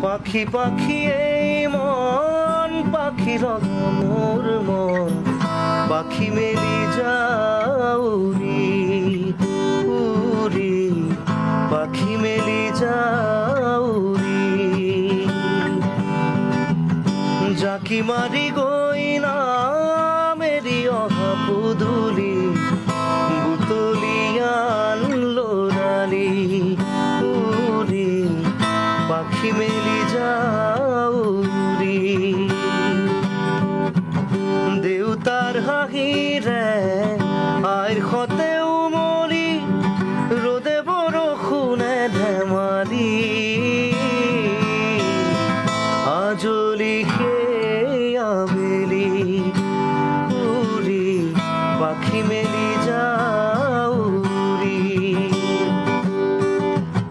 পাখি পাখি এই মন পাখি মোর মন পাখি মেলি যাউরি উরি পাখি মেলি যাউরি জাকি মারি গইনা মেরি অহাপুদুলি বুতলিয়ান লোরালি উরি পাখি মেলি